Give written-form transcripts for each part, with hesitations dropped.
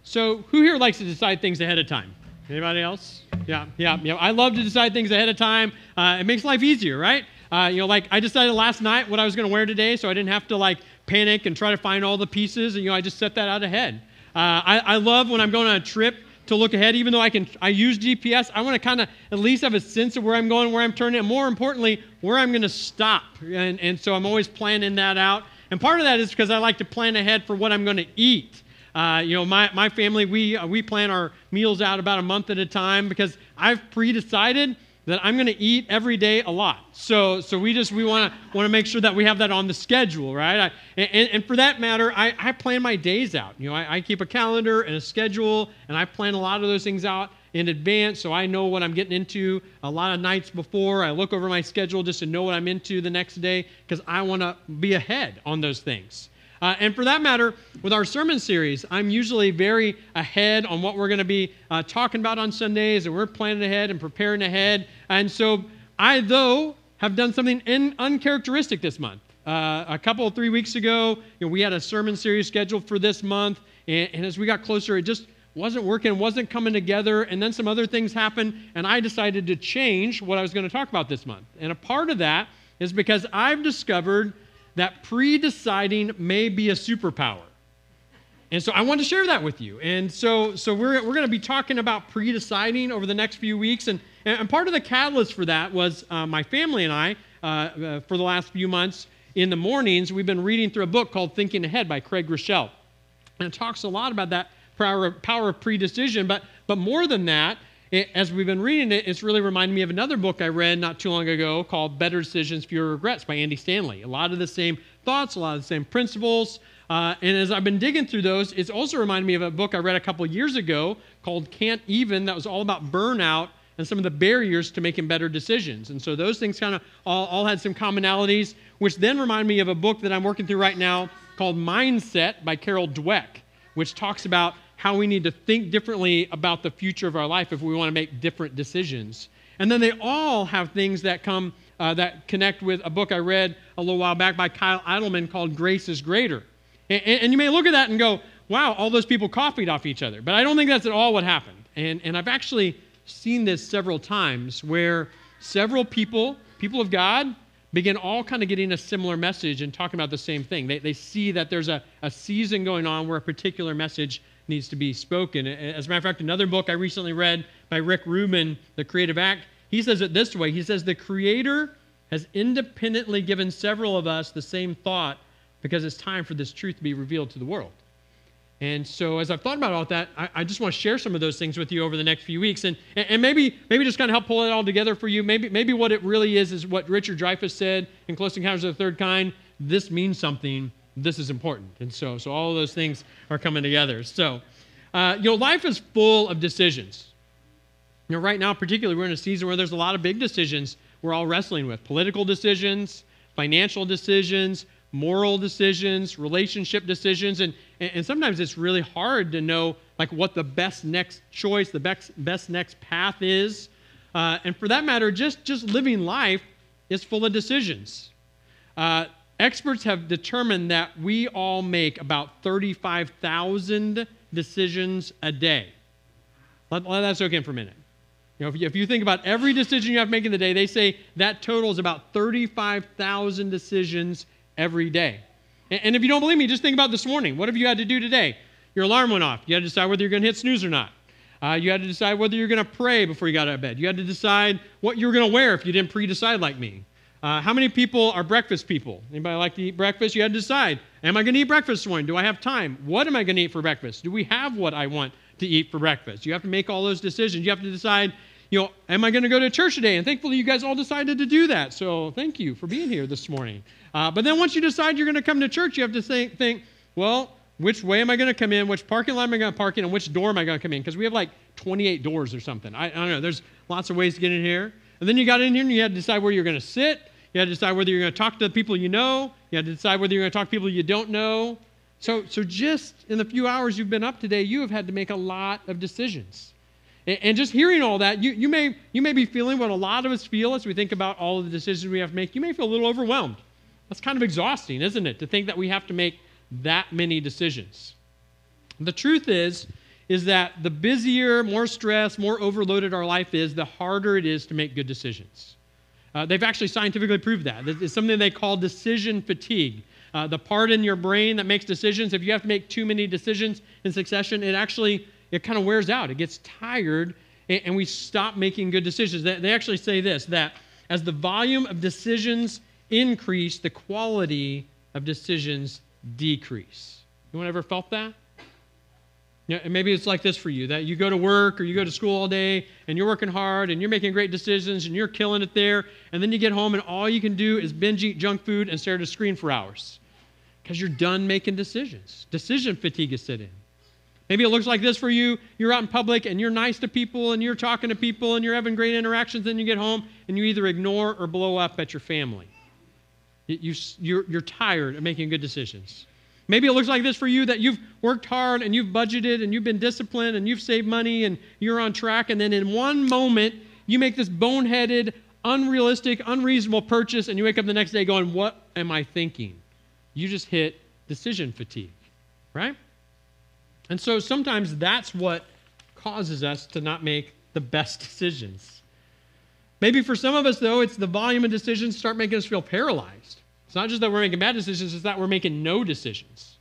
So who here likes to decide things ahead of time? Anybody else? Yeah. I love to decide things ahead of time. It makes life easier, right? Like I decided last night what I was going to wear today, so I didn't have to like panic and try to find all the pieces. And I just set that out ahead. I love when I'm going on a trip to look ahead, even though I use GPS. I want to kind of at least have a sense of where I'm going, where I'm turning, and more importantly, where I'm going to stop. And so I'm always planning that out. And part of that is because I like to plan ahead for what I'm going to eat. My family, we plan our meals out about a month at a time because I've pre-decided that I'm going to eat every day a lot. So we want to make sure that we have that on the schedule, right? And for that matter, I plan my days out. I keep a calendar and a schedule, and I plan a lot of those things out in advance, so I know what I'm getting into a lot of nights before. I look over my schedule just to know what I'm into the next day because I want to be ahead on those things. And for that matter, with our sermon series, I'm usually very ahead on what we're going to be talking about on Sundays, and we're planning ahead and preparing ahead. And so I, though, have done something uncharacteristic this month. A couple of 3 weeks ago, we had a sermon series scheduled for this month, and as we got closer, it just wasn't working, wasn't coming together, and then some other things happened, and I decided to change what I was going to talk about this month. And a part of that is because I've discovered that pre-deciding may be a superpower. And so I want to share that with you. And so we're going to be talking about pre-deciding over the next few weeks. And part of the catalyst for that was my family and I, for the last few months, in the mornings, we've been reading through a book called Thinking Ahead by Craig Rochelle. And it talks a lot about that power of pre-decision. But more than that, as we've been reading it, it's really reminding me of another book I read not too long ago called Better Decisions, Fewer Regrets by Andy Stanley. A lot of the same thoughts, a lot of the same principles. And as I've been digging through those, it's also reminded me of a book I read a couple years ago called Can't Even, that was all about burnout and some of the barriers to making better decisions. And so those things kind of all had some commonalities, which then remind me of a book that I'm working through right now called Mindset by Carol Dweck, which talks about how we need to think differently about the future of our life if we want to make different decisions. And then they all have things that come that connect with a book I read a little while back by Kyle Idleman called Grace is Greater. And you may look at that and go, wow, all those people copied off each other. But I don't think that's at all what happened. And I've actually seen this several times where several people of God, begin all kind of getting a similar message and talking about the same thing. They see that there's a season going on where a particular message needs to be spoken. As a matter of fact, another book I recently read by Rick Rubin, The Creative Act, he says it this way. He says, the Creator has independently given several of us the same thought because it's time for this truth to be revealed to the world. And so as I've thought about all that, I just want to share some of those things with you over the next few weeks. And maybe just kind of help pull it all together for you. Maybe what it really is what Richard Dreyfuss said in Close Encounters of the Third Kind. This means something. This is important. And so all of those things are coming together. So, life is full of decisions. Right now, particularly, we're in a season where there's a lot of big decisions we're all wrestling with. Political decisions, financial decisions, moral decisions, relationship decisions. And sometimes it's really hard to know what the best next choice, the best next path is. And for that matter, just living life is full of decisions. Experts have determined that we all make about 35,000 decisions a day. Let that soak in for a minute. If you think about every decision you have to make in the day, they say that totals about 35,000 decisions every day. And if you don't believe me, just think about this morning. What have you had to do today? Your alarm went off. You had to decide whether you're going to hit snooze or not. You had to decide whether you're going to pray before you got out of bed. You had to decide what you were going to wear if you didn't pre-decide like me. How many people are breakfast people? Anybody like to eat breakfast? You had to decide, am I going to eat breakfast this morning? Do I have time? What am I going to eat for breakfast? Do we have what I want to eat for breakfast? You have to make all those decisions. You have to decide, am I going to go to church today? And thankfully, you guys all decided to do that. So thank you for being here this morning. But then once you decide you're going to come to church, you have to think, well, which way am I going to come in? Which parking lot am I going to park in? And which door am I going to come in? Because we have 28 doors or something. I don't know. There's lots of ways to get in here. And then you got in here and you had to decide where you're going to sit. You had to decide whether you're going to talk to the people you know. You had to decide whether you're going to talk to people you don't know. So just in the few hours you've been up today, you have had to make a lot of decisions. And just hearing all that, you may be feeling what a lot of us feel as we think about all of the decisions we have to make. You may feel a little overwhelmed. That's kind of exhausting, isn't it, to think that we have to make that many decisions. The truth is is that the busier, more stressed, more overloaded our life is, the harder it is to make good decisions. They've actually scientifically proved that. It's something they call decision fatigue. The part in your brain that makes decisions, if you have to make too many decisions in succession, it kind of wears out. It gets tired, and we stop making good decisions. They actually say this, that as the volume of decisions increase, the quality of decisions decrease. Anyone ever felt that? Yeah, and maybe it's like this for you, that you go to work or you go to school all day and you're working hard and you're making great decisions and you're killing it there, and then you get home and all you can do is binge eat junk food and stare at a screen for hours because you're done making decisions. Decision fatigue is set in. Maybe it looks like this for you. You're out in public and you're nice to people and you're talking to people and you're having great interactions, then you get home and you either ignore or blow up at your family. You're tired of making good decisions. Maybe it looks like this for you, that you've worked hard and you've budgeted and you've been disciplined and you've saved money and you're on track, and then in one moment you make this boneheaded, unrealistic, unreasonable purchase and you wake up the next day going, what am I thinking? You just hit decision fatigue, right? And so sometimes that's what causes us to not make the best decisions. Maybe for some of us, though, it's the volume of decisions start making us feel paralyzed. It's not just that we're making bad decisions, it's that we're making no decisions.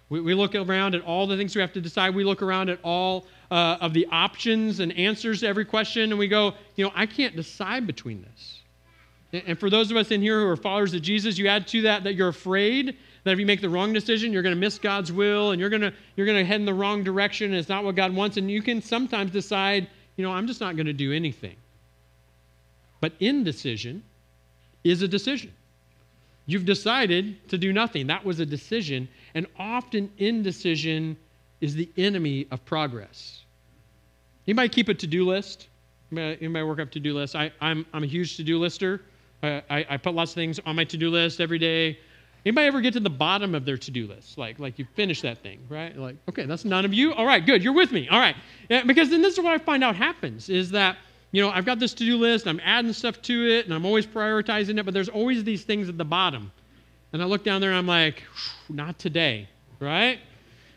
We look around at all the things we have to decide. We look around at all of the options and answers to every question, and we go, I can't decide between this. And for those of us in here who are followers of Jesus, you add to that you're afraid that if you make the wrong decision, you're going to miss God's will, and you're going to head in the wrong direction, and it's not what God wants, and you can sometimes decide, I'm just not going to do anything. But indecision is a decision. You've decided to do nothing. That was a decision. And often indecision is the enemy of progress. Anybody keep a to-do list? Anybody work up to-do lists? I'm a huge to-do lister. I put lots of things on my to-do list every day. Anybody ever get to the bottom of their to-do list? Like you finish that thing, right? Like, okay, that's none of you. All right, good. You're with me. All right. Yeah, because then this is what I find out happens is that I've got this to-do list, I'm adding stuff to it, and I'm always prioritizing it, but there's always these things at the bottom. And I look down there and I'm like, not today, right?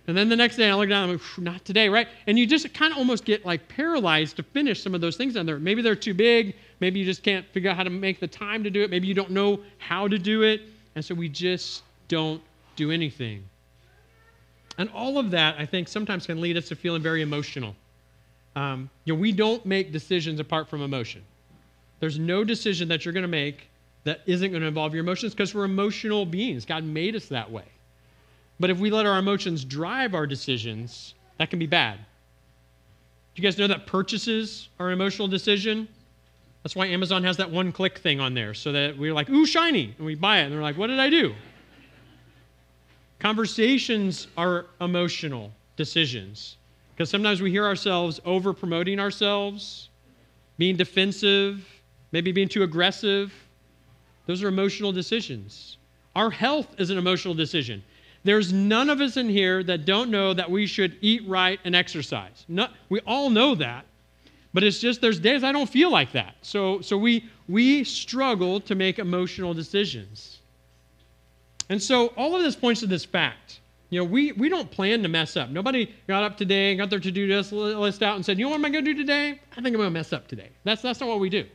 And then the next day I look down and I'm like, not today, right? And you just kind of almost get like paralyzed to finish some of those things down there. Maybe they're too big, maybe you just can't figure out how to make the time to do it, maybe you don't know how to do it, and so we just don't do anything. And all of that, I think, sometimes can lead us to feeling very emotional. We don't make decisions apart from emotion. There's no decision that you're going to make that isn't going to involve your emotions because we're emotional beings. God made us that way. But if we let our emotions drive our decisions, that can be bad. Do you guys know that purchases are an emotional decision? That's why Amazon has that one-click thing on there, so that we're like, ooh, shiny, and we buy it, and we're like, what did I do? Conversations are emotional decisions. Because sometimes we hear ourselves over-promoting ourselves, being defensive, maybe being too aggressive. Those are emotional decisions. Our health is an emotional decision. There's none of us in here that don't know that we should eat right and exercise. We all know that, but it's just there's days I don't feel like that. So we struggle to make emotional decisions. And so all of this points to this fact. We don't plan to mess up. Nobody got up today and got their to-do list out and said, what am I going to do today? I think I'm going to mess up today. That's not what we do.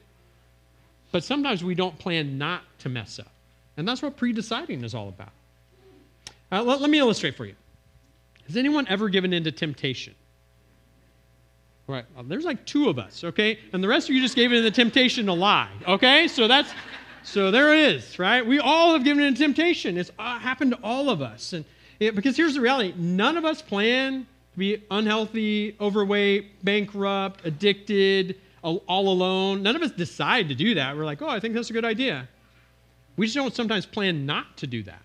But sometimes we don't plan not to mess up. And that's what pre-deciding is all about. Let me illustrate for you. Has anyone ever given in to temptation? Right. Well, there's like 2 of us, okay? And the rest of you just gave in to temptation to lie, okay? So there it is, right? We all have given in to temptation. It's happened to all of us. And because here's the reality. None of us plan to be unhealthy, overweight, bankrupt, addicted, all alone. None of us decide to do that. We're like, I think that's a good idea. We just don't sometimes plan not to do that.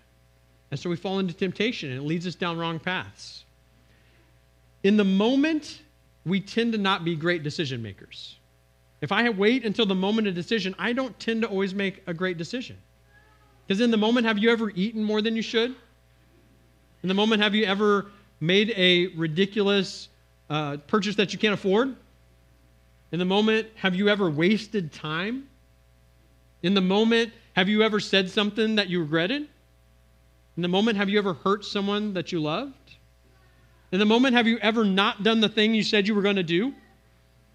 And so we fall into temptation, and it leads us down wrong paths. In the moment, we tend to not be great decision makers. If I wait until the moment of decision, I don't tend to always make a great decision. Because in the moment, have you ever eaten more than you should? In the moment, have you ever made a ridiculous purchase that you can't afford? In the moment, have you ever wasted time? In the moment, have you ever said something that you regretted? In the moment, have you ever hurt someone that you loved? In the moment, have you ever not done the thing you said you were going to do?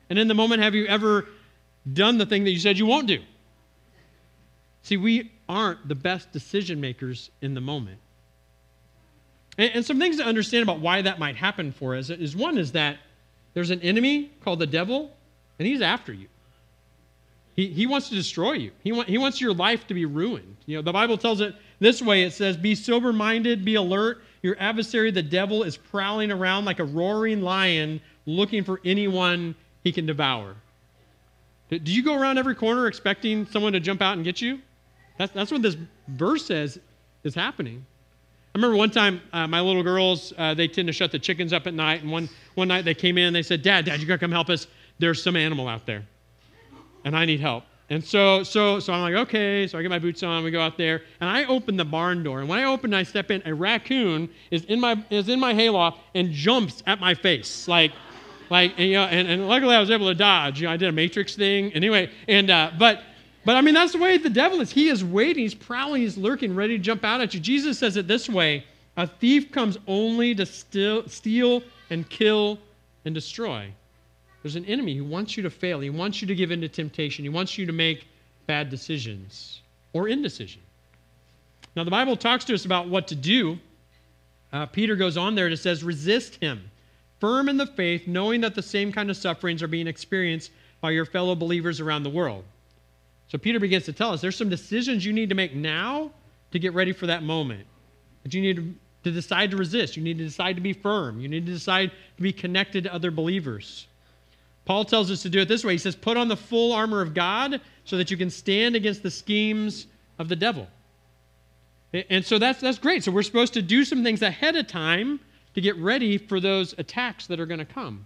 And in the moment, have you ever done the thing that you said you won't do? See, we aren't the best decision makers in the moment. And some things to understand about why that might happen for us is one is that there's an enemy called the devil, and he's after you. He wants to destroy you. He wants your life to be ruined. You know, the Bible tells it this way. It says, be sober-minded, be alert. Your adversary, the devil, is prowling around like a roaring lion looking for anyone he can devour. Do you go around every corner expecting someone to jump out and get you? That's what this verse says is happening. I remember one time, my little girls, they tend to shut the chickens up at night. And one night they came in and they said, Dad, you got to come help us. There's some animal out there, and I need help. And so I'm like, okay. So I get my boots on. We go out there, and I open the barn door. And when I open, I step in. A raccoon is in my hayloft and jumps at my face, like, and luckily I was able to dodge. I did a Matrix thing anyway. But I mean, that's the way the devil is. He is waiting. He's prowling. He's lurking, ready to jump out at you. Jesus says it this way: a thief comes only to steal and kill and destroy. There's an enemy who wants you to fail. He wants you to give in to temptation. He wants you to make bad decisions or indecision. Now, the Bible talks to us about what to do. Peter goes on there and it says, resist him, firm in the faith, knowing that the same kind of sufferings are being experienced by your fellow believers around the world. So Peter begins to tell us there's some decisions you need to make now to get ready for that moment. But you need to decide to resist. You need to decide to be firm. You need to decide to be connected to other believers. Paul tells us to do it this way. He says, put on the full armor of God so that you can stand against the schemes of the devil. And so that's great. So we're supposed to do some things ahead of time to get ready for those attacks that are going to come.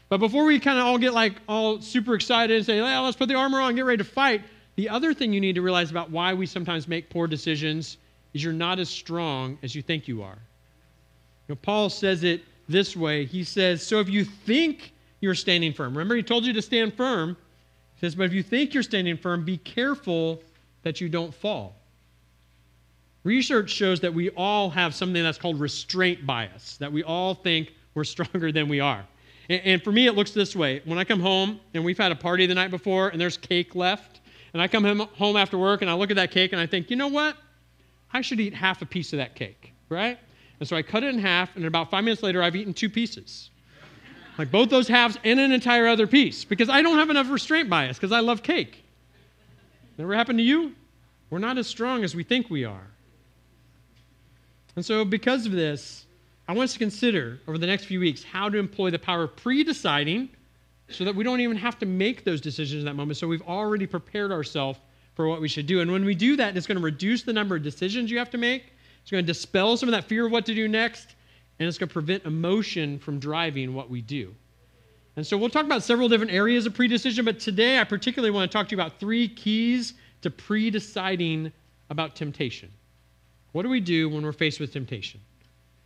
But before we kind of all get all super excited and say, well, let's put the armor on and get ready to fight, the other thing you need to realize about why we sometimes make poor decisions is you're not as strong as you think you are. Paul says it this way. He says, so if you think you're standing firm. Remember, he told you to stand firm. He says, but if you think you're standing firm, be careful that you don't fall. Research shows that we all have something that's called restraint bias, that we all think we're stronger than we are. And for me, it looks this way. When I come home and we've had a party the night before and there's cake left, and I come home after work and I look at that cake and I think, you know what? I should eat half a piece of that cake, right? And so I cut it in half, and about 5 minutes later, I've eaten 2 pieces. Like both those halves and an entire other piece, because I don't have enough restraint bias, because I love cake. Never happened to you? We're not as strong as we think we are. And so because of this, I want us to consider over the next few weeks how to employ the power of pre-deciding so that we don't even have to make those decisions in that moment. So we've already prepared ourselves for what we should do. And when we do that, it's going to reduce the number of decisions you have to make. It's going to dispel some of that fear of what to do next. And it's going to prevent emotion from driving what we do. And so we'll talk about several different areas of pre-decision, but today I particularly want to talk to you about 3 keys to pre-deciding about temptation. What do we do when we're faced with temptation?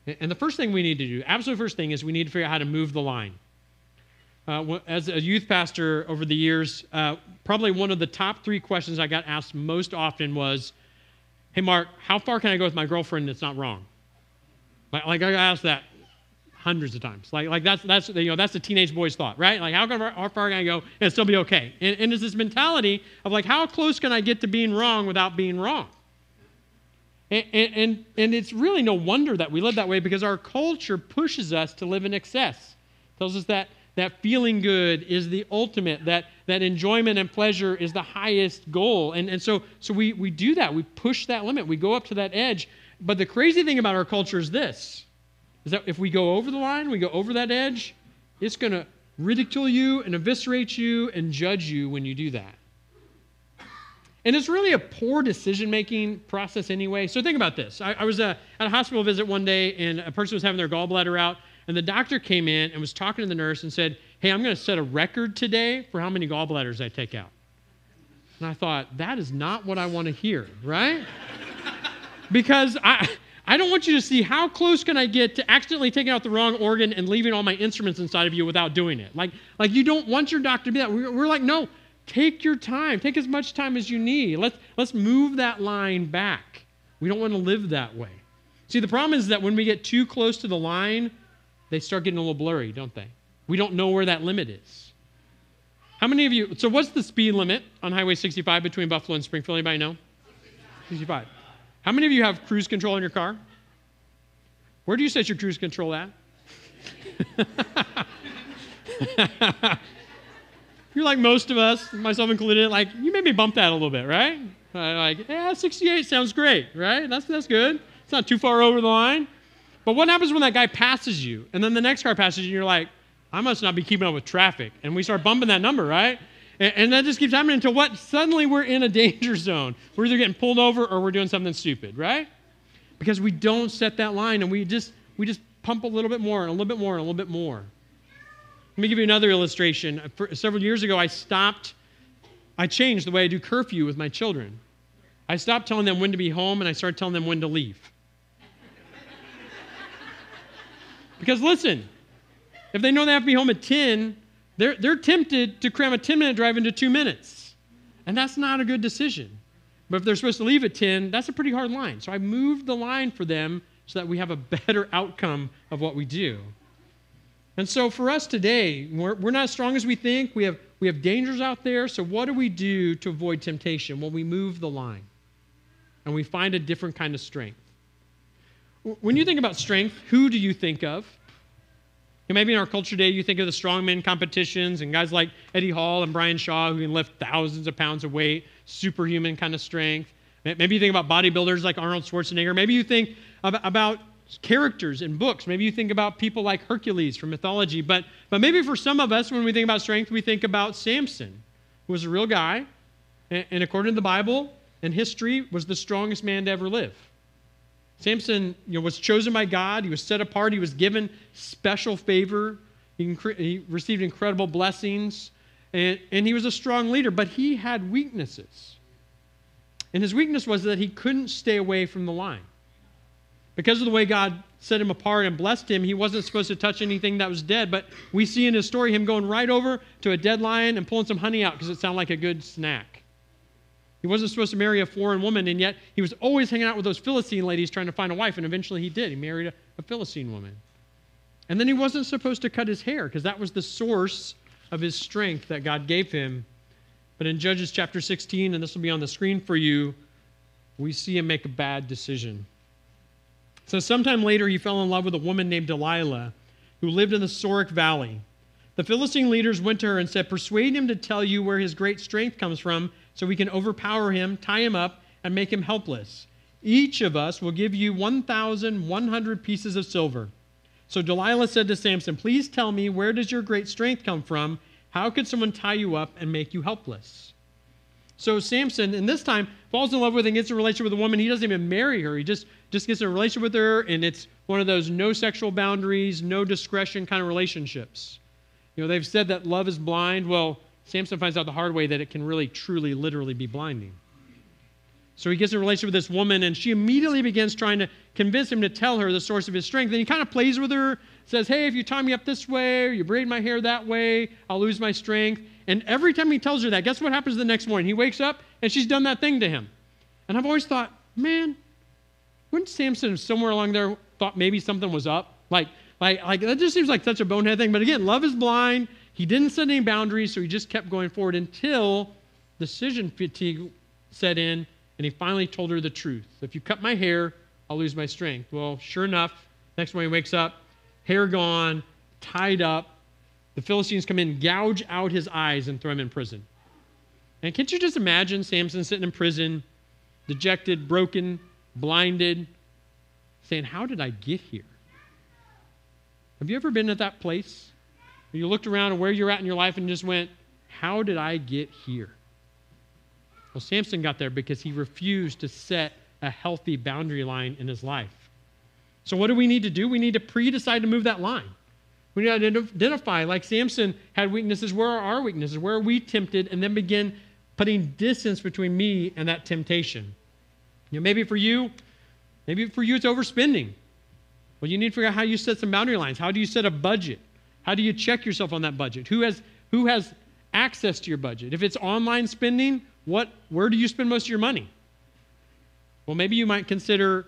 And the first thing we need to do, absolute first thing, is we need to figure out how to move the line. As a youth pastor over the years, probably one of the top 3 questions I got asked most often was, hey, Mark, how far can I go with my girlfriend that's not wrong? Like I got asked that hundreds of times. Like that's the teenage boy's thought, right? Like how far can I go and still be okay? And it's this mentality of like, how close can I get to being wrong without being wrong? And it's really no wonder that we live that way, because our culture pushes us to live in excess. It tells us that feeling good is the ultimate, that enjoyment and pleasure is the highest goal. And so we do that. We push that limit. We go up to that edge. But the crazy thing about our culture is this, is that if we go over the line, we go over that edge, it's going to ridicule you and eviscerate you and judge you when you do that. And it's really a poor decision-making process anyway. So think about this. I was at a hospital visit one day, and a person was having their gallbladder out, and the doctor came in and was talking to the nurse and said, hey, I'm going to set a record today for how many gallbladders I take out. And I thought, that is not what I want to hear, right? Because I don't want you to see how close can I get to accidentally taking out the wrong organ and leaving all my instruments inside of you without doing it. Like you don't want your doctor to be that. We're like, no, take your time. Take as much time as you need. Let's move that line back. We don't want to live that way. See, the problem is that when we get too close to the line, they start getting a little blurry, don't they? We don't know where that limit is. How many of you, so what's the speed limit on Highway 65 between Buffalo and Springfield? Anybody know? 65. How many of you have cruise control in your car? Where do you set your cruise control at? You're like most of us, myself included, like, you maybe bump that a little bit, right? Like, yeah, 68 sounds great, right? That's good. It's not too far over the line. But what happens when that guy passes you, and then the next car passes you, and you're like, I must not be keeping up with traffic. And we start bumping that number, right? And that just keeps happening until what? Suddenly we're in a danger zone. We're either getting pulled over or we're doing something stupid, right? Because we don't set that line, and we just pump a little bit more and a little bit more and a little bit more. Let me give you another illustration. Several years ago, I changed the way I do curfew with my children. I stopped telling them when to be home, and I started telling them when to leave. Because listen, if they know they have to be home at 10, they're tempted to cram a 10-minute drive into 2 minutes. And that's not a good decision. But if they're supposed to leave at 10, that's a pretty hard line. So I moved the line for them so that we have a better outcome of what we do. And so for us today, we're not as strong as we think. We have dangers out there. So what do we do to avoid temptation? Well, we move the line. And we find a different kind of strength. When you think about strength, who do you think of? And maybe in our culture today, you think of the strongman competitions and guys like Eddie Hall and Brian Shaw who can lift thousands of pounds of weight, superhuman kind of strength. Maybe you think about bodybuilders like Arnold Schwarzenegger. Maybe you think about characters in books. Maybe you think about people like Hercules from mythology. But maybe for some of us, when we think about strength, we think about Samson, who was a real guy, and according to the Bible and history, was the strongest man to ever live. Samson, was chosen by God. He was set apart. He was given special favor. He received incredible blessings. And he was a strong leader, but he had weaknesses. And his weakness was that he couldn't stay away from the line. Because of the way God set him apart and blessed him, he wasn't supposed to touch anything that was dead. But we see in his story him going right over to a dead lion and pulling some honey out because it sounded like a good snack. He wasn't supposed to marry a foreign woman, and yet he was always hanging out with those Philistine ladies trying to find a wife, and eventually he did. He married a Philistine woman. And then he wasn't supposed to cut his hair because that was the source of his strength that God gave him. But in Judges chapter 16, and this will be on the screen for you, we see him make a bad decision. So sometime later, he fell in love with a woman named Delilah who lived in the Sorek Valley. The Philistine leaders went to her and said, "Persuade him to tell you where his great strength comes from so we can overpower him, tie him up, and make him helpless. Each of us will give you 1,100 pieces of silver." So Delilah said to Samson, "Please tell me, where does your great strength come from? How could someone tie you up and make you helpless?" So Samson, in this time, falls in love with and gets a relationship with a woman. He doesn't even marry her. He just gets a relationship with her, and it's one of those no sexual boundaries, no discretion kind of relationships. They've said that love is blind. Well, Samson finds out the hard way that it can really, truly, literally be blinding. So he gets in a relationship with this woman, and she immediately begins trying to convince him to tell her the source of his strength. And he kind of plays with her, says, "Hey, if you tie me up this way, or you braid my hair that way, I'll lose my strength." And every time he tells her that, guess what happens the next morning? He wakes up, and she's done that thing to him. And I've always thought, man, wouldn't Samson somewhere along there thought maybe something was up? Like that just seems like such a bonehead thing. But again, love is blind. He didn't set any boundaries, so he just kept going forward until decision fatigue set in, and he finally told her the truth. "If you cut my hair, I'll lose my strength." Well, sure enough, next morning he wakes up, hair gone, tied up. The Philistines come in, gouge out his eyes, and throw him in prison. And can't you just imagine Samson sitting in prison, dejected, broken, blinded, saying, "How did I get here?" Have you ever been at that place where you looked around and where you're at in your life and just went, "How did I get here?" Well, Samson got there because he refused to set a healthy boundary line in his life. So what do we need to do? We need to pre-decide to move that line. We need to identify, like Samson had weaknesses, where are our weaknesses? Where are we tempted? And then begin putting distance between me and that temptation. Maybe for you it's overspending. Well, you need to figure out how you set some boundary lines. How do you set a budget? How do you check yourself on that budget? Who has access to your budget? If it's online spending, where do you spend most of your money? Well, maybe you might consider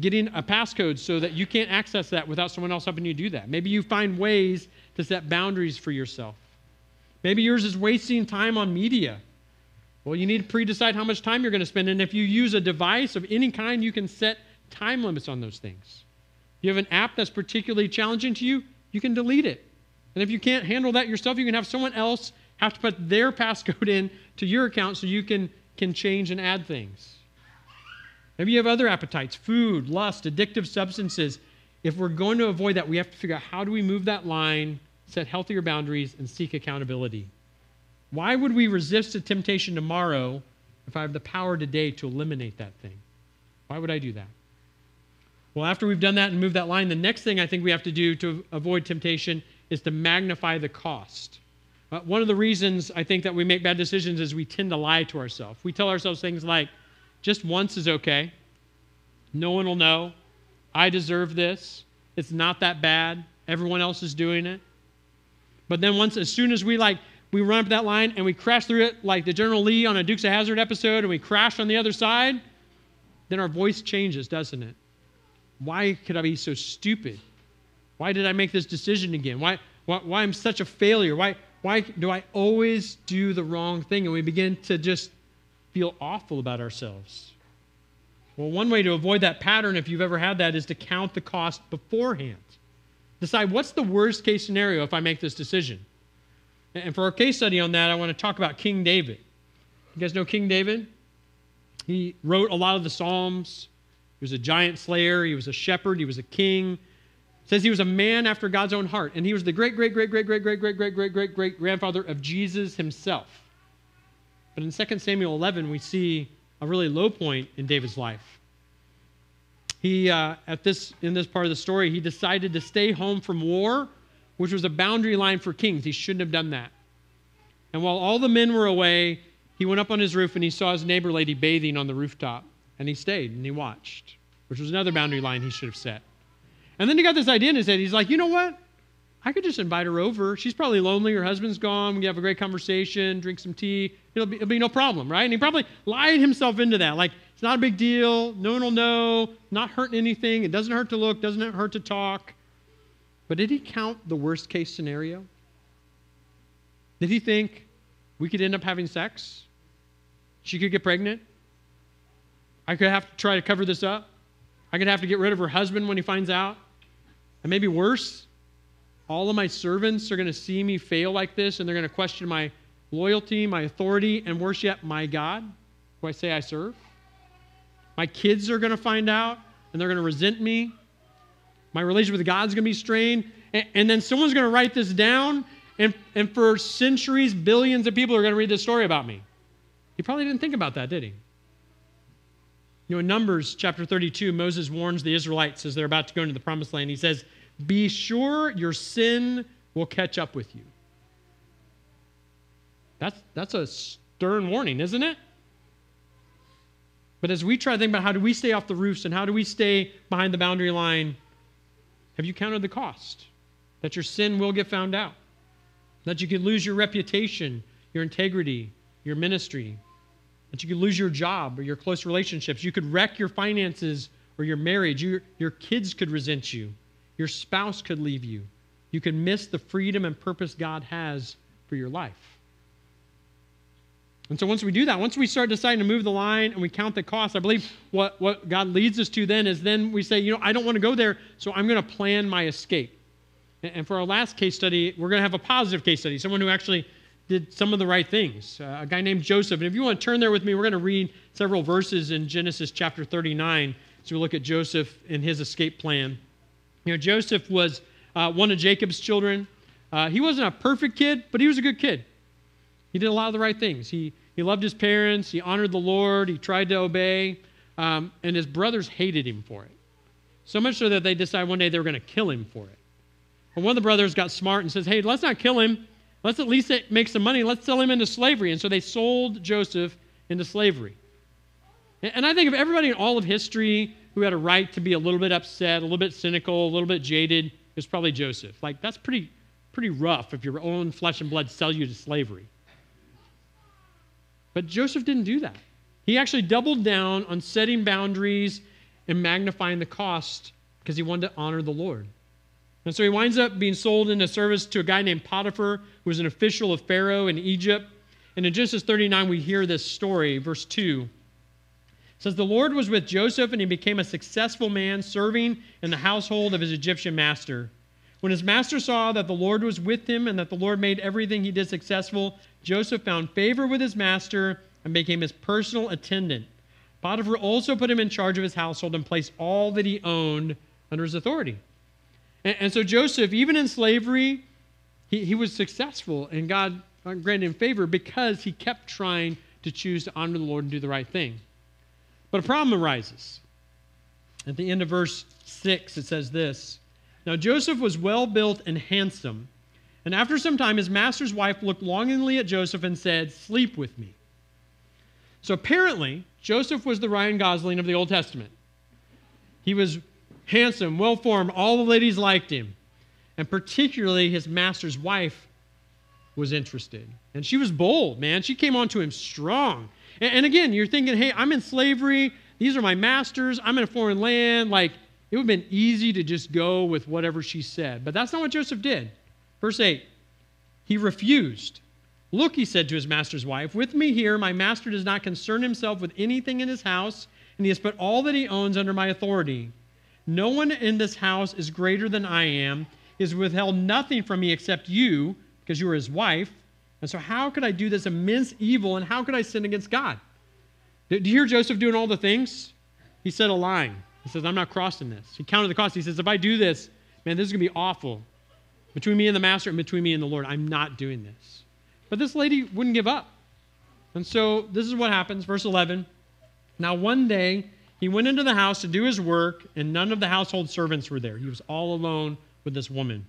getting a passcode so that you can't access that without someone else helping you do that. Maybe you find ways to set boundaries for yourself. Maybe yours is wasting time on media. Well, you need to pre-decide how much time you're going to spend. And if you use a device of any kind, you can set time limits on those things. If you have an app that's particularly challenging to you, you can delete it. And if you can't handle that yourself, you can have someone else have to put their passcode in to your account so you can change and add things. Maybe you have other appetites, food, lust, addictive substances. If we're going to avoid that, we have to figure out how do we move that line, set healthier boundaries, and seek accountability. Why would we resist a temptation tomorrow if I have the power today to eliminate that thing? Why would I do that? Well, after we've done that and moved that line, the next thing I think we have to do to avoid temptation is to magnify the cost. One of the reasons I think that we make bad decisions is we tend to lie to ourselves. We tell ourselves things like, just once is okay. No one will know. I deserve this. It's not that bad. Everyone else is doing it. But then as soon as we run up that line and we crash through it like the General Lee on a Dukes of Hazzard episode and we crash on the other side, then our voice changes, doesn't it? Why could I be so stupid? Why did I make this decision again? Why I'm such a failure? Why do I always do the wrong thing? And we begin to just feel awful about ourselves. Well, one way to avoid that pattern, if you've ever had that, is to count the cost beforehand. Decide what's the worst case scenario if I make this decision. And for our case study on that, I want to talk about King David. You guys know King David? He wrote a lot of the Psalms. He was a giant slayer. He was a shepherd. He was a king. It says he was a man after God's own heart. And he was the great-great-great-great-great-great-great-great-great-great-grandfather of Jesus himself. But in 2 Samuel 11, we see a really low point in David's life. He, in this part of the story, he decided to stay home from war, which was a boundary line for kings. He shouldn't have done that. And while all the men were away, he went up on his roof and he saw his neighbor lady bathing on the rooftop. And he stayed and he watched, which was another boundary line he should have set. And then he got this idea in his head. He's like, you know what? I could just invite her over. She's probably lonely. Her husband's gone. We can have a great conversation, drink some tea. It'll be no problem, right? And he probably lied himself into that. Like, it's not a big deal. No one will know. Not hurting anything. It doesn't hurt to look. Doesn't hurt to talk. But did he count the worst case scenario? Did he think we could end up having sex? She could get pregnant? I could have to try to cover this up. I could have to get rid of her husband when he finds out. And maybe worse, all of my servants are going to see me fail like this, and they're going to question my loyalty, my authority, and worse yet, my God, who I say I serve. My kids are going to find out, and they're going to resent me. My relationship with God's going to be strained. And then someone's going to write this down, and for centuries, billions of people are going to read this story about me. He probably didn't think about that, did he? You know, in Numbers chapter 32, Moses warns the Israelites as they're about to go into the promised land. He says, be sure your sin will catch up with you. That's a stern warning, isn't it? But as we try to think about how do we stay off the roofs and how do we stay behind the boundary line, have you counted the cost? That your sin will get found out. That you could lose your reputation, your integrity, your ministry. That you could lose your job or your close relationships. You could wreck your finances or your marriage. Your kids could resent you. Your spouse could leave you. You could miss the freedom and purpose God has for your life. And so once we do that, once we start deciding to move the line and we count the cost, I believe what God leads us to then is then we say, you know, I don't want to go there, so I'm going to plan my escape. And for our last case study, we're going to have a positive case study, someone who actually did some of the right things, a guy named Joseph. And if you want to turn there with me, we're going to read several verses in Genesis chapter 39 as we look at Joseph and his escape plan. You know, Joseph was one of Jacob's children. He wasn't a perfect kid, but he was a good kid. He did a lot of the right things. He loved his parents. He honored the Lord. He tried to obey. And his brothers hated him for it. So much so that they decided one day they were going to kill him for it. And one of the brothers got smart and says, hey, let's not kill him. Let's at least make some money. Let's sell him into slavery. And so they sold Joseph into slavery. And I think of everybody in all of history who had a right to be a little bit upset, a little bit cynical, a little bit jaded, it was probably Joseph. Like, that's pretty rough if your own flesh and blood sell you to slavery. But Joseph didn't do that. He actually doubled down on setting boundaries and magnifying the cost because he wanted to honor the Lord. And so he winds up being sold into service to a guy named Potiphar, who was an official of Pharaoh in Egypt. And in Genesis 39, we hear this story, verse 2. It says, the Lord was with Joseph, and he became a successful man, serving in the household of his Egyptian master. When his master saw that the Lord was with him and that the Lord made everything he did successful, Joseph found favor with his master and became his personal attendant. Potiphar also put him in charge of his household and placed all that he owned under his authority. And so Joseph, even in slavery, he was successful, and God granted him favor because he kept trying to choose to honor the Lord and do the right thing. But a problem arises. At the end of verse 6, it says this, now Joseph was well-built and handsome, and after some time his master's wife looked longingly at Joseph and said, sleep with me. So apparently, Joseph was the Ryan Gosling of the Old Testament. He was handsome, well-formed, all the ladies liked him. And particularly his master's wife was interested. And she was bold, man. She came on to him strong. And again, you're thinking, hey, I'm in slavery. These are my masters. I'm in a foreign land. Like, it would have been easy to just go with whatever she said. But that's not what Joseph did. Verse 8, he refused. Look, he said to his master's wife, with me here, my master does not concern himself with anything in his house, and he has put all that he owns under my authority. No one in this house is greater than I am. He has withheld nothing from me except you, because you are his wife. And so how could I do this immense evil, and how could I sin against God? Do you hear Joseph doing all the things? He said a line. He says, I'm not crossing this. He counted the cost. He says, if I do this, man, this is going to be awful. Between me and the master and between me and the Lord, I'm not doing this. But this lady wouldn't give up. And so this is what happens. Verse 11. Now one day he went into the house to do his work, and none of the household servants were there. He was all alone with this woman.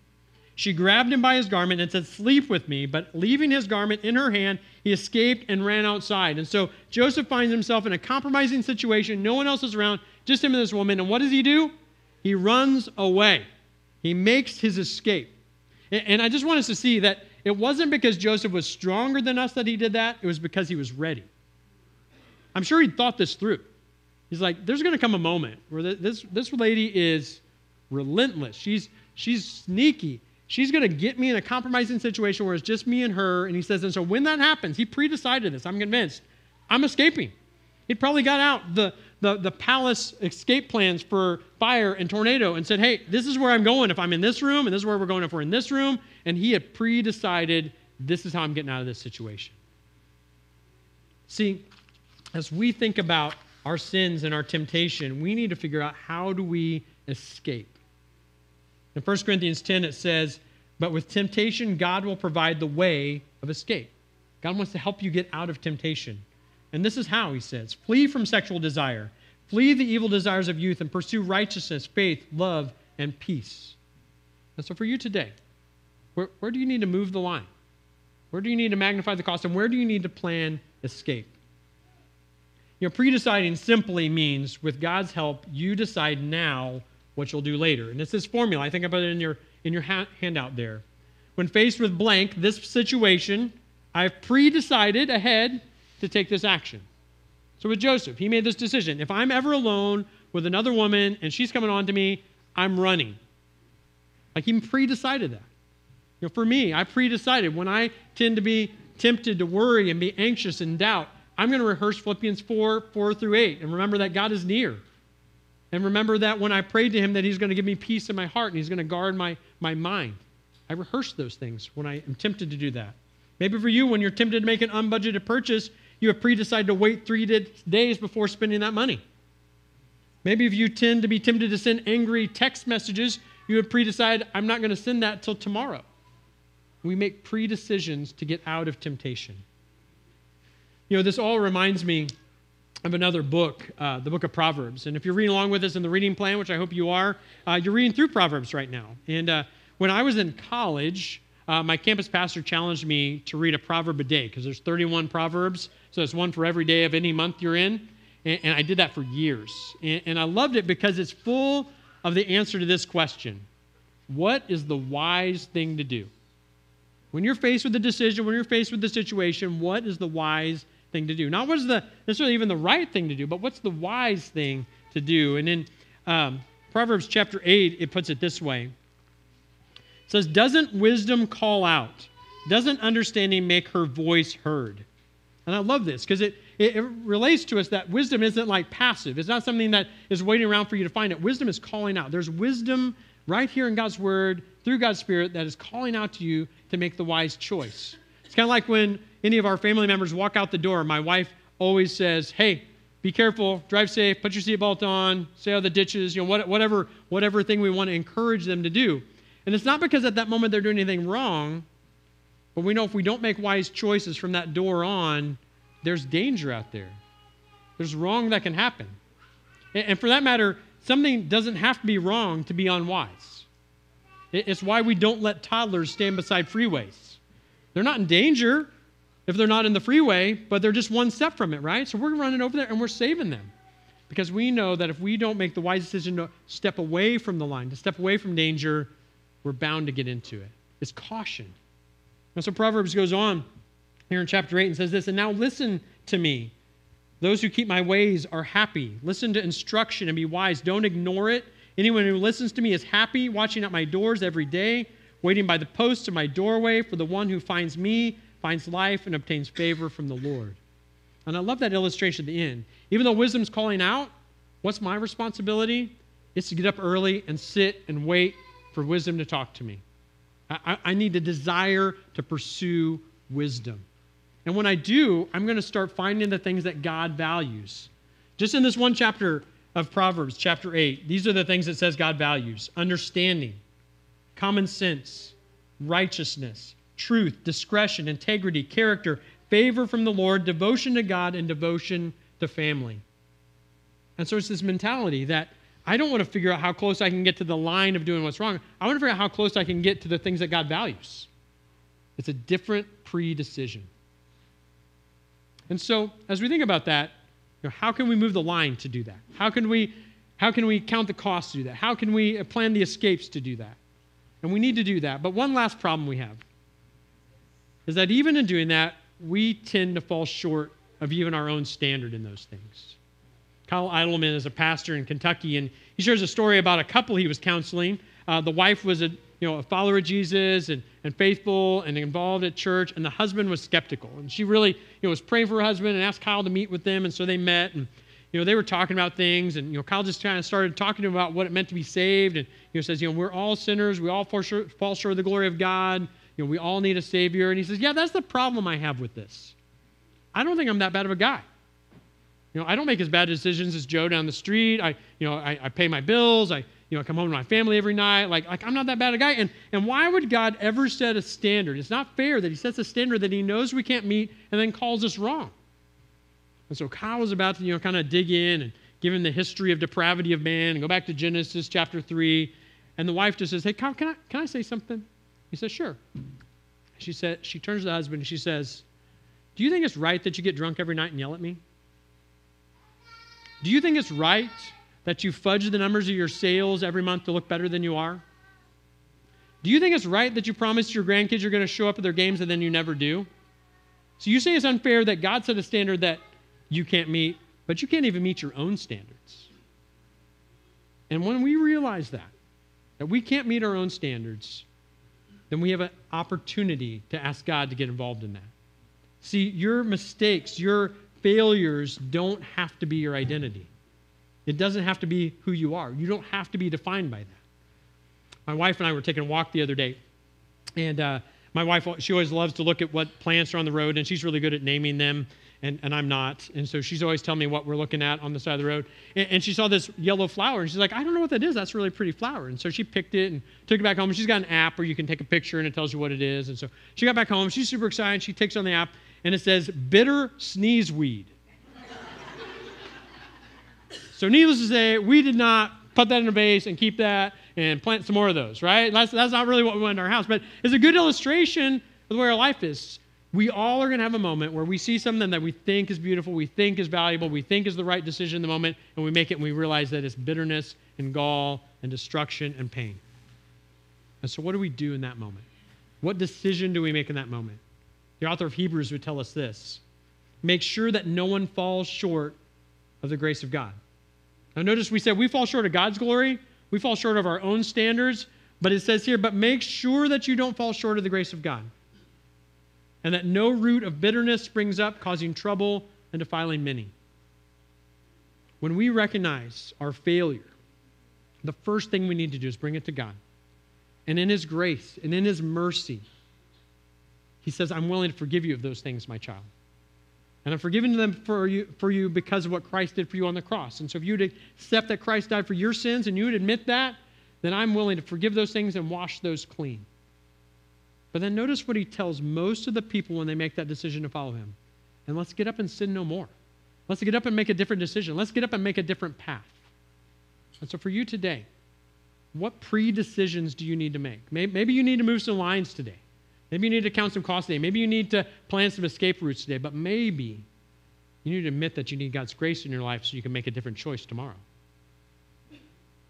She grabbed him by his garment and said, sleep with me. But leaving his garment in her hand, he escaped and ran outside. And so Joseph finds himself in a compromising situation. No one else is around, just him and this woman. And what does he do? He runs away. He makes his escape. And I just want us to see that it wasn't because Joseph was stronger than us that he did that. It was because he was ready. I'm sure he thought this through. He's like, there's going to come a moment where this lady is relentless. She's sneaky. She's going to get me in a compromising situation where it's just me and her. And he says, and so when that happens, he pre-decided this. I'm convinced. I'm escaping. He'd probably got out the palace escape plans for fire and tornado and said, hey, this is where I'm going if I'm in this room, and this is where we're going if we're in this room. And he had pre-decided, this is how I'm getting out of this situation. See, as we think about our sins and our temptation, we need to figure out, how do we escape? In 1 Corinthians 10, it says, but with temptation, God will provide the way of escape. God wants to help you get out of temptation. And this is how, he says, flee from sexual desire, flee the evil desires of youth, and pursue righteousness, faith, love, and peace. And so for you today, where do you need to move the line? Where do you need to magnify the cost? And where do you need to plan escape? You know, pre-deciding simply means, with God's help, you decide now what you'll do later. And it's this formula. I think I put it in your handout there. When faced with blank, this situation, I've pre-decided ahead to take this action. So with Joseph, he made this decision. If I'm ever alone with another woman and she's coming on to me, I'm running. Like, he pre-decided that. You know, for me, I pre-decided when I tend to be tempted to worry and be anxious and doubt, I'm going to rehearse Philippians 4:4-8, and remember that God is near. And remember that when I prayed to him that he's going to give me peace in my heart and he's going to guard my mind. I rehearse those things when I am tempted to do that. Maybe for you, when you're tempted to make an unbudgeted purchase, you have pre-decided to wait 3 days before spending that money. Maybe if you tend to be tempted to send angry text messages, you have pre-decided, I'm not going to send that till tomorrow. We make pre-decisions to get out of temptation. You know, this all reminds me of another book, the book of Proverbs. And if you're reading along with us in the reading plan, which I hope you are, you're reading through Proverbs right now. And when I was in college, my campus pastor challenged me to read a proverb a day, because there's 31 proverbs, so it's one for every day of any month you're in. And I did that for years. And I loved it because it's full of the answer to this question: what is the wise thing to do? When you're faced with a decision, when you're faced with the situation, what is the wise thing to do? Not what is necessarily even the right thing to do, but what's the wise thing to do. And in Proverbs chapter 8, it puts it this way. It says, doesn't wisdom call out? Doesn't understanding make her voice heard? And I love this because it relates to us that wisdom isn't like passive. It's not something that is waiting around for you to find it. Wisdom is calling out. There's wisdom right here in God's word through God's Spirit that is calling out to you to make the wise choice. It's kind of like when any of our family members walk out the door, my wife always says, hey, be careful, drive safe, put your seatbelt on, stay out of the ditches, whatever thing we want to encourage them to do. And it's not because at that moment they're doing anything wrong, but we know if we don't make wise choices from that door on, there's danger out there. There's wrong that can happen. And for that matter, something doesn't have to be wrong to be unwise. It's why we don't let toddlers stand beside freeways. They're not in danger if they're not in the freeway, but they're just one step from it, right? So we're running over there and we're saving them because we know that if we don't make the wise decision to step away from the line, to step away from danger, we're bound to get into it. It's caution. And so Proverbs goes on here in chapter 8 and says this, and now listen to me. Those who keep my ways are happy. Listen to instruction and be wise. Don't ignore it. Anyone who listens to me is happy, watching at my doors every day, waiting by the posts of my doorway. For the one who finds me finds life and obtains favor from the Lord. And I love that illustration at the end. Even though wisdom's calling out, what's my responsibility? It's to get up early and sit and wait for wisdom to talk to me. I need a desire to pursue wisdom. And when I do, I'm going to start finding the things that God values. Just in this one chapter of Proverbs, chapter 8, these are the things that says God values. Understanding, common sense, righteousness, truth, discretion, integrity, character, favor from the Lord, devotion to God, and devotion to family. And so it's this mentality that I don't want to figure out how close I can get to the line of doing what's wrong. I want to figure out how close I can get to the things that God values. It's a different pre-decision. And so as we think about that, how can we move the line to do that? How can we count the costs to do that? How can we plan the escapes to do that? And we need to do that. But one last problem we have is that even in doing that, we tend to fall short of even our own standard in those things. Kyle Idleman is a pastor in Kentucky, and he shares a story about a couple he was counseling. The wife was a follower of Jesus and faithful and involved at church, and the husband was skeptical. And she really was praying for her husband and asked Kyle to meet with them, and so they met, and they were talking about things, and Kyle just kind of started talking to him about what it meant to be saved, and says, we're all sinners, we all fall short of the glory of God, we all need a Savior. And he says, yeah, that's the problem I have with this. I don't think I'm that bad of a guy. I don't make as bad decisions as Joe down the street. I pay my bills. I come home to my family every night. Like I'm not that bad a guy. And why would God ever set a standard? It's not fair that he sets a standard that he knows we can't meet and then calls us wrong. And so Kyle was about to, kind of dig in and give him the history of depravity of man and go back to Genesis chapter 3. And the wife just says, hey, Kyle, can I say something? He says, sure. She turns to the husband and she says, do you think it's right that you get drunk every night and yell at me? Do you think it's right that you fudge the numbers of your sales every month to look better than you are? Do you think it's right that you promise your grandkids you're going to show up at their games and then you never do? So you say it's unfair that God set a standard that you can't meet, but you can't even meet your own standards. And when we realize that we can't meet our own standards, then we have an opportunity to ask God to get involved in that. See, your mistakes, your failures don't have to be your identity. It doesn't have to be who you are. You don't have to be defined by that. My wife and I were taking a walk the other day, and my wife, she always loves to look at what plants are on the road, and she's really good at naming them, and I'm not. And so she's always telling me what we're looking at on the side of the road. And she saw this yellow flower, and she's like, I don't know what that is. That's a really pretty flower. And so she picked it and took it back home. And she's got an app where you can take a picture, and it tells you what it is. And so she got back home. She's super excited. She takes on the app, and it says, bitter sneeze weed. So needless to say, we did not put that in a vase and keep that and plant some more of those, right? That's not really what we want in our house, but it's a good illustration of the way our life is. We all are going to have a moment where we see something that we think is beautiful, we think is valuable, we think is the right decision in the moment, and we make it and we realize that it's bitterness and gall and destruction and pain. And so what do we do in that moment? What decision do we make in that moment? The author of Hebrews would tell us this. Make sure that no one falls short of the grace of God. Now notice we said we fall short of God's glory. We fall short of our own standards. But it says here, but make sure that you don't fall short of the grace of God. And that no root of bitterness springs up, causing trouble and defiling many. When we recognize our failure, the first thing we need to do is bring it to God. And in His grace and in His mercy, He says, I'm willing to forgive you of those things, my child. And I'm forgiving them for you because of what Christ did for you on the cross. And so if you would accept that Christ died for your sins and you would admit that, then I'm willing to forgive those things and wash those clean. But then notice what He tells most of the people when they make that decision to follow Him. And let's get up and sin no more. Let's get up and make a different decision. Let's get up and make a different path. And so for you today, what pre-decisions do you need to make? Maybe you need to move some lines today. Maybe you need to count some costs today. Maybe you need to plan some escape routes today. But maybe you need to admit that you need God's grace in your life so you can make a different choice tomorrow.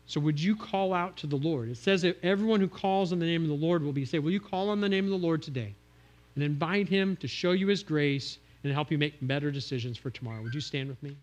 So would you call out to the Lord? It says that everyone who calls on the name of the Lord will be saved. Will you call on the name of the Lord today and invite Him to show you His grace and help you make better decisions for tomorrow? Would you stand with me?